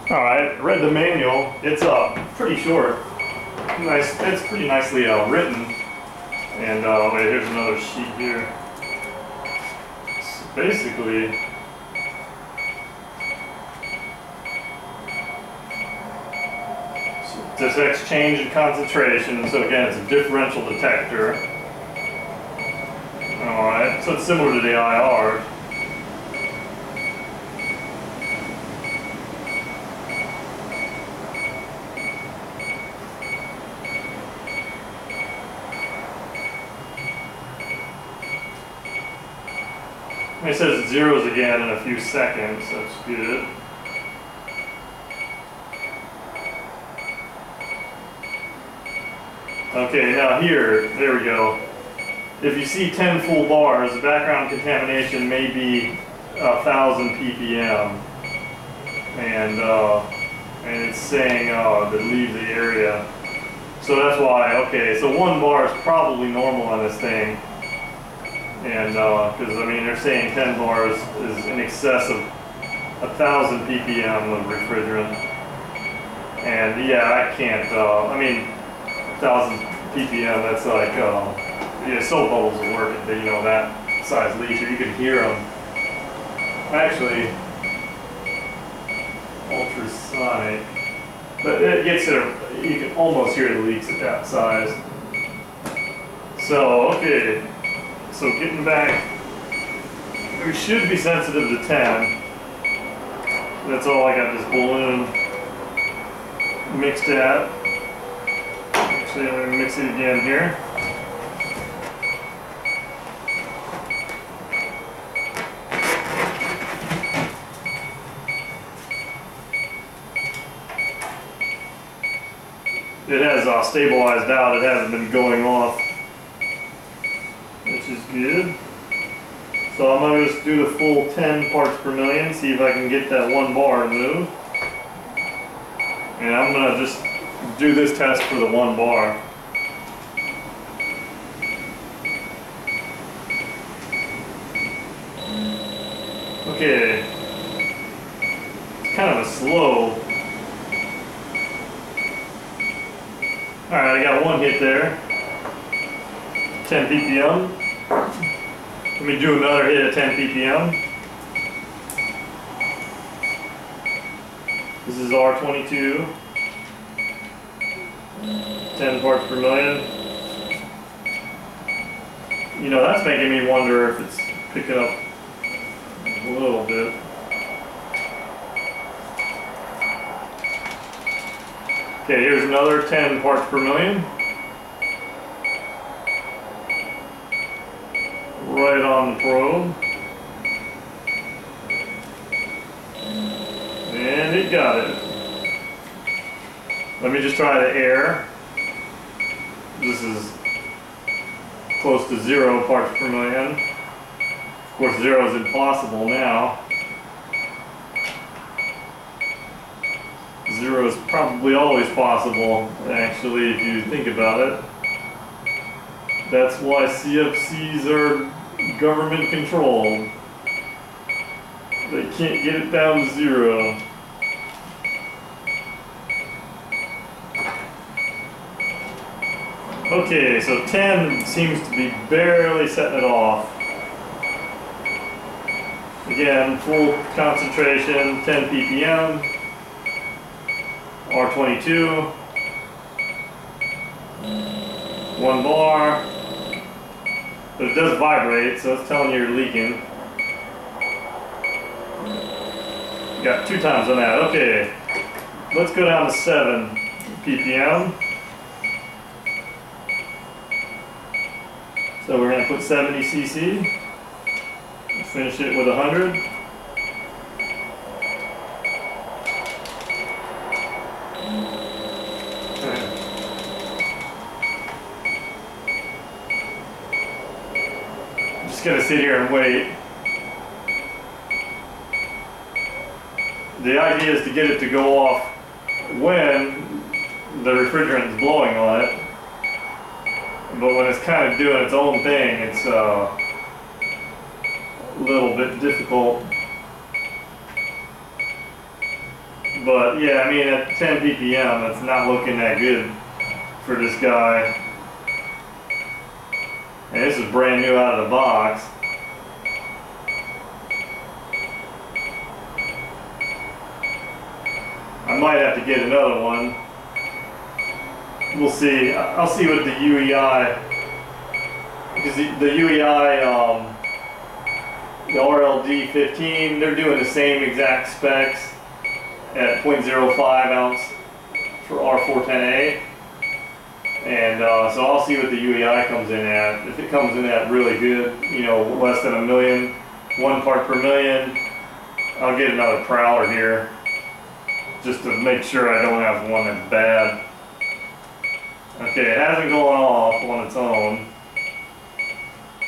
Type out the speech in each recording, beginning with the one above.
Alright, read the manual. It's pretty short. Nice, it's pretty nicely written. And wait, here's another sheet here. So basically, detects change in concentration. So again, it's a differential detector. Alright, so it's similar to the IR. It says it zeros again in a few seconds. That's good. Okay, now here, there we go. If you see 10 full bars, the background contamination may be 1,000 ppm, and it's saying that leave the area. So that's why. Okay, so 1 bar is probably normal on this thing. And because I mean they're saying 10 bars is in excess of 1,000 ppm of refrigerant, and yeah, I can't. I mean, 1,000 ppm. That's like yeah, soap bubbles will work at that size leacher. You can hear them. Actually, ultrasonic, but it gets there. You can almost hear the leaks at that size. So okay. So getting back, we should be sensitive to 10. That's all I got this balloon mixed at. Actually, I'm going to mix it again here. It has stabilized out. It hasn't been going off, which is good. So I'm going to just do the full 10 parts per million, see if I can get that 1 bar to move. And I'm going to just do this test for the 1 bar. Okay. It's kind of a slow. Alright, I got 1 hit there. 10 ppm. Let me do another hit at 10 ppm. This is R22. 10 parts per million. You know, that's making me wonder if it's picking up a little bit. Okay, here's another 10 parts per million. Right on the probe. And it got it. Let me just try the air. This is close to 0 parts per million. Of course, 0 is impossible now. 0 is probably always possible, actually, if you think about it. That's why CFCs are government controlled. They can't get it down to 0. Okay, so 10 seems to be barely setting it off. Again, full concentration, 10 ppm, R22, 1 bar, but it does vibrate, so it's telling you you're leaking. Got 2 times on that. Okay, let's go down to 7 ppm. So we're going to put 70 cc. Finish it with 100. I'm just going to sit here and wait. The idea is to get it to go off when the refrigerant is blowing on it. But when it's kind of doing its own thing, it's a little bit difficult. But yeah, I mean at 10 ppm, it's not looking that good for this guy. And this is brand new out of the box. I might have to get another one. We'll see. I'll see what the UEI, because the UEI, the RLD5000, they're doing the same exact specs at 0.05 ounce for R410A. And so I'll see what the UEI comes in at. If it comes in at really good, you know, less than 1 million, 1 part per million, I'll get another prowler here, just to make sure I don't have one that's bad. Okay, it hasn't gone off on its own.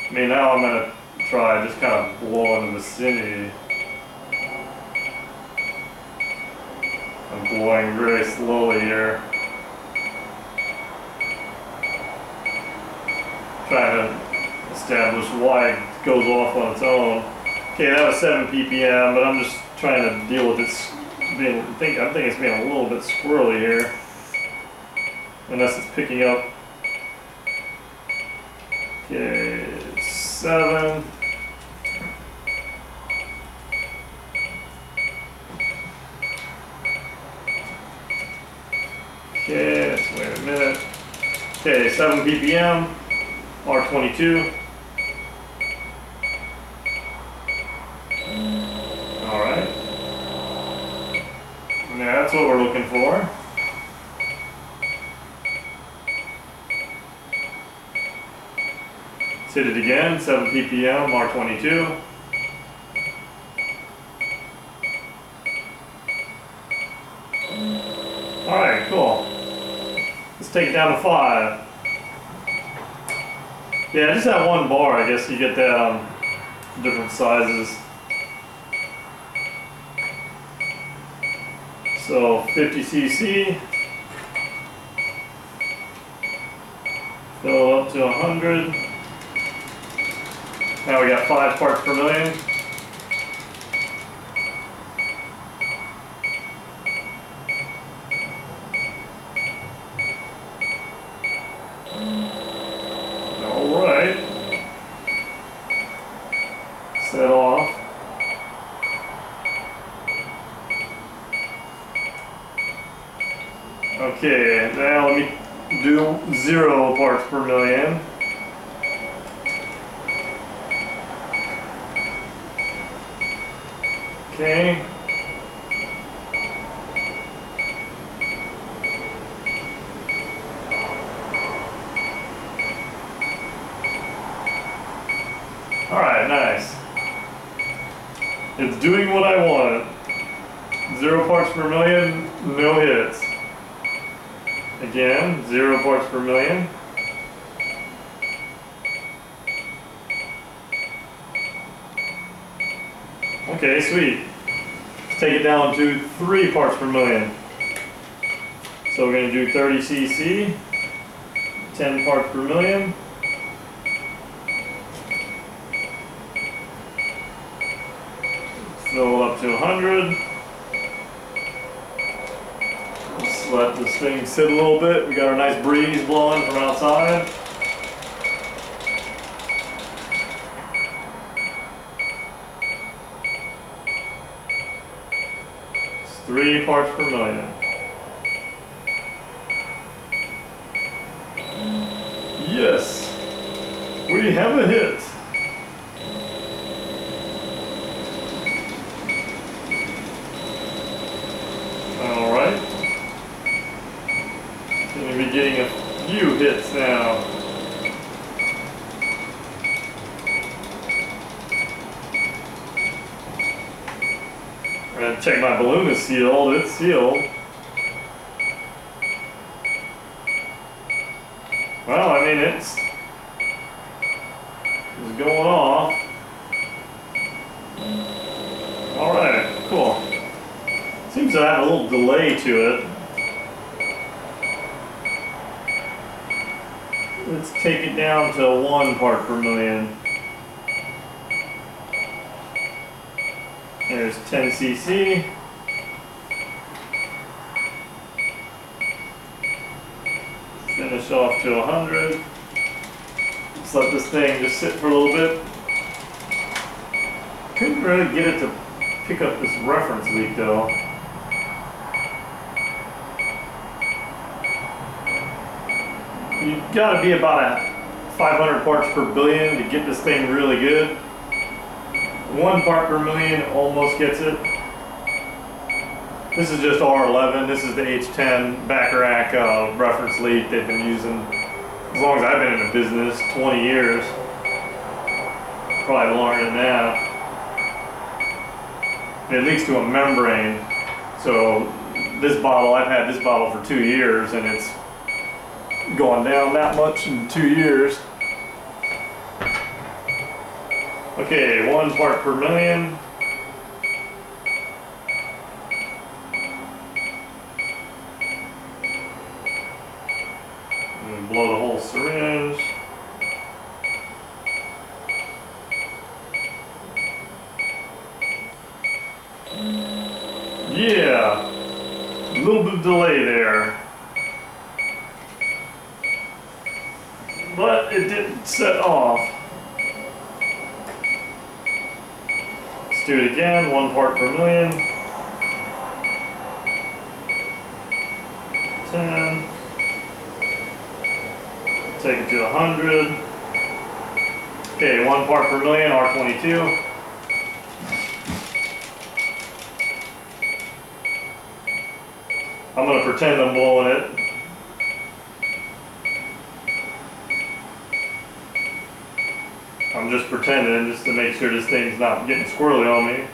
I mean, now I'm going to try just kind of blow in the vicinity. I'm blowing very slowly here. Trying to establish why it goes off on its own. Okay, that was 7 ppm, but I'm just trying to deal with it being, I think it's being a little bit squirrely here. Unless it's picking up. Okay, 7. Okay, let's wait a minute. Okay, 7 ppm, R22. Alright. Yeah, that's what we're looking for. Let's hit it again, 7 ppm, R22. Alright, cool. Let's take it down to 5. Yeah, just that 1 bar, I guess you get that on different sizes. So 50 cc. Fill up to 100. Now we got 5 parts per million. Alright. Set off. Okay, now let me do 0 parts per million. Okay. Alright, nice. It's doing what I want. 0 parts per million, no hits. Again, 0 parts per million. Okay, sweet. Let's take it down to 3 parts per million. So we're going to do 30 cc, 10 parts per million. Fill up to 100. Let's let this thing sit a little bit. We got our nice breeze blowing from outside. It's 3 parts per million. Yes, we have a hit. Alright. Going to be getting a few hits now. I'm going to check my balloon is sealed. It's sealed. Well, I mean, it's going off. Alright, cool. Seems to have a little delay to it. Let's take it down to 1 part per million. There's 10 cc. Finish off to 100. Just let this thing just sit for a little bit. Couldn't really get it to pick up this reference leak though. You've got to be about 500 parts per billion to get this thing really good. 1 part per million almost gets it. This is just R11. This is the H10 back rack reference lead they've been using as long as I've been in the business, 20 years. Probably longer than that. It leaks to a membrane. So this bottle, I've had this bottle for 2 years and it's gone down that much in 2 years. Okay, 1 part per million. And blow the whole syringe. Yeah, a little bit of delay there. But it didn't set off. Let's do it again, 1 part per million. 10. Take it to 100. Okay, 1 part per million, R22. I'm going to pretend I'm blowing it. I'm just pretending just to make sure this thing's not getting squirrely on me.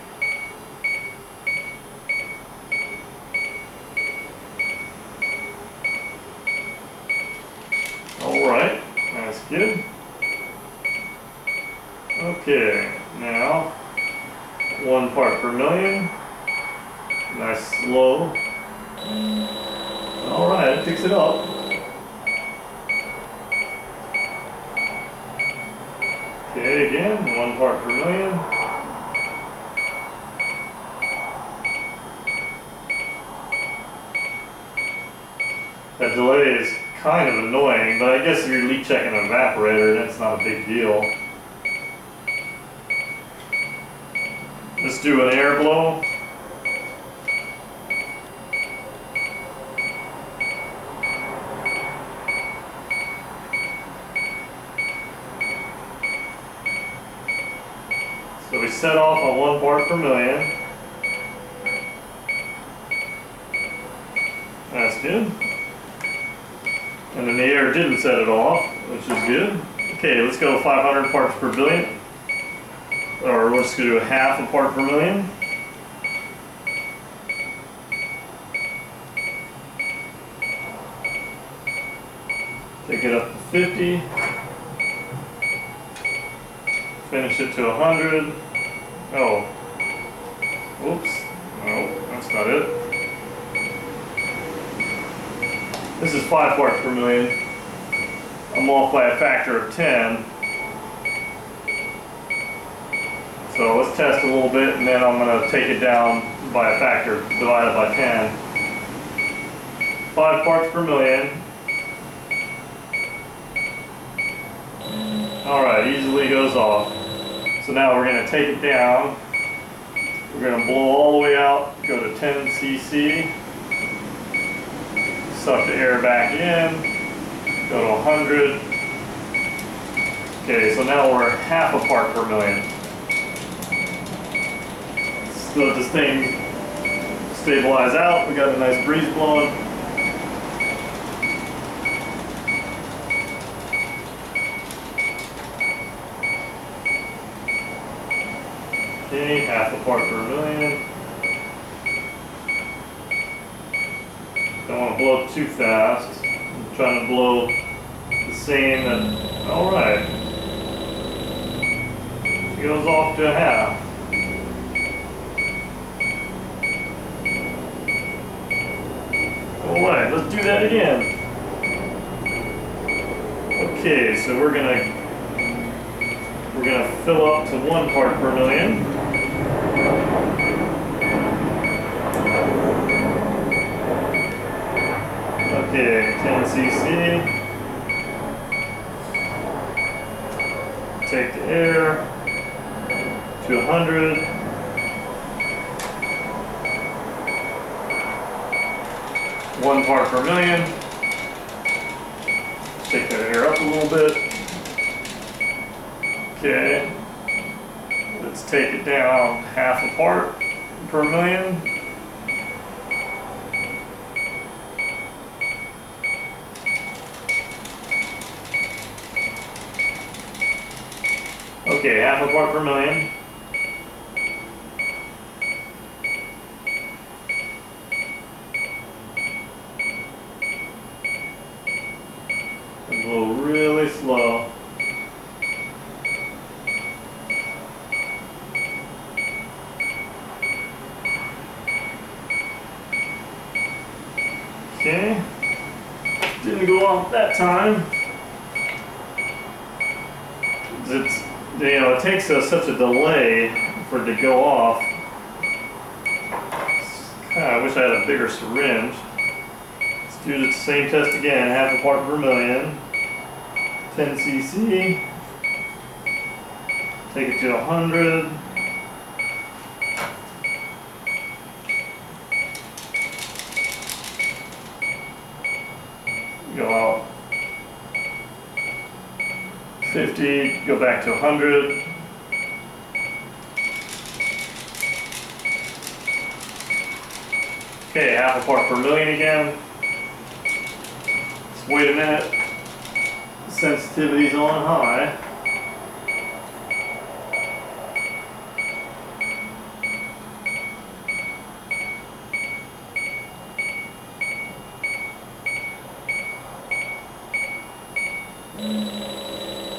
Alright, that's good. Okay, now 1 part per million. Nice slow. Alright, it picks it up. Okay, again, 1 part per million. That delay is kind of annoying, but I guess if you're leak checking an evaporator, that's not a big deal. Let's do an air blow. So we set off on 1 part per million. That's good. And then the air didn't set it off, which is good. Okay, let's go 500 parts per billion. Or we're just going to do 1/2 a part per million. Take it up to 50. Finish it to 100. Oh. Oops. No, that's not it. This is 5 parts per million. I'm off by a factor of 10. So let's test a little bit and then I'm going to take it down by a factor divided by 10. 5 parts per million. Alright, easily goes off. So now we're going to take it down. We're going to blow all the way out, go to 10 cc. Suck the air back in, go to 100. Okay, so now we're 1/2 a part per million. Let's let this thing stabilize out. We got a nice breeze blowing. Okay, 1/2 a part per million. Don't want to blow too fast. I'm trying to blow the same. Alright. It goes off to 1/2. Alright, let's do that again. Okay, so we're gonna fill up to 1 part per million. Okay, 10 cc. to 100. One part per million. Take that air up a little bit. Okay. Let's take it down half a part per million. Okay, half a part per million. Blow really slow. Okay, didn't go off that time. It's, you know, it takes such a delay for it to go off. I wish I had a bigger syringe. Let's do the same test again, half a part per million. 10 cc. Take it to 100. Go out 50, go back to 100. Okay, half a part per million again. Just wait a minute. Sensitivity's on high.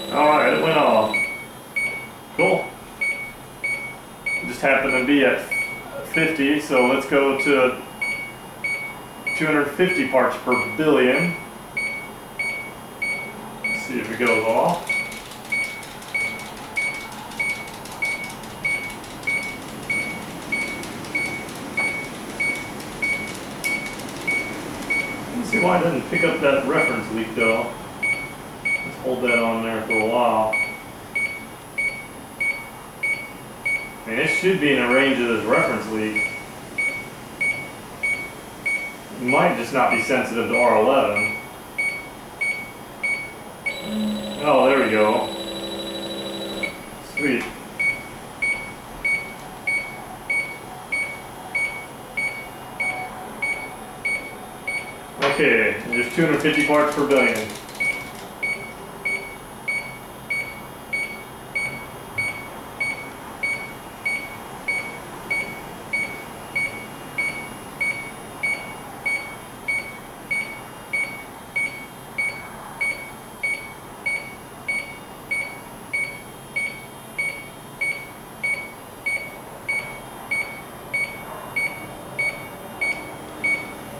Alright, it went off. Cool. It just happened to be at 50, so let's go to 250 parts per billion. Let's see if it goes off. Let's see why it didn't pick up that reference leak though. Let's hold that on there for a while. I mean, it should be in the range of this reference leak. It might just not be sensitive to R11. Oh, there we go. Sweet. Okay, there's 250 parts per billion.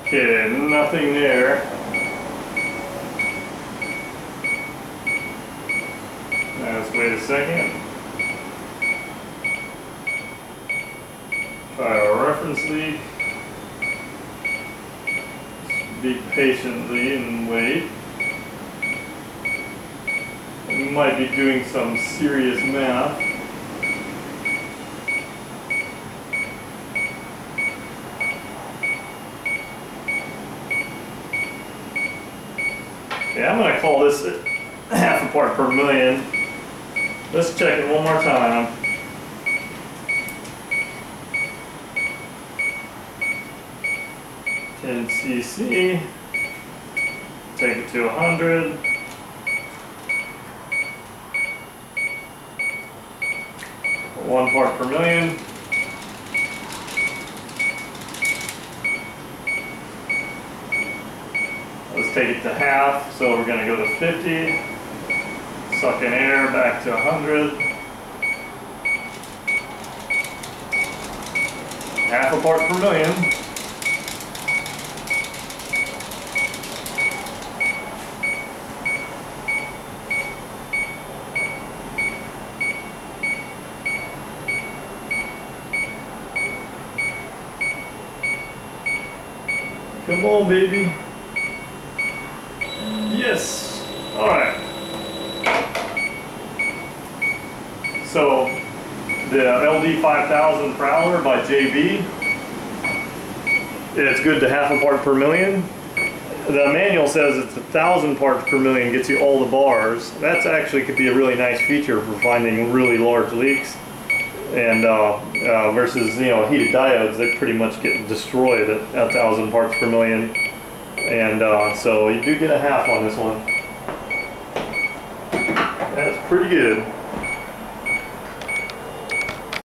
Okay, nothing there. Now let's wait a second. Try our reference leak. Just be patiently and wait. We might be doing some serious math. Yeah, I'm going to call this half a part per million. Let's check it one more time. $10 cc. Take it to 100. One part per million. Let's take it to half, so we're going to go to 50, suck in air, back to 100. Half a part per million. Come on, baby. Yes. All right. So the LD5000 Prowler by JB. It's good to half a part per million. The manual says it's 1,000 parts per million gets you all the bars. That's actually could be a really nice feature for finding really large leaks. And versus, you know, heated diodes, they pretty much get destroyed at 1,000 parts per million. And so you do get a half on this one. That's pretty good.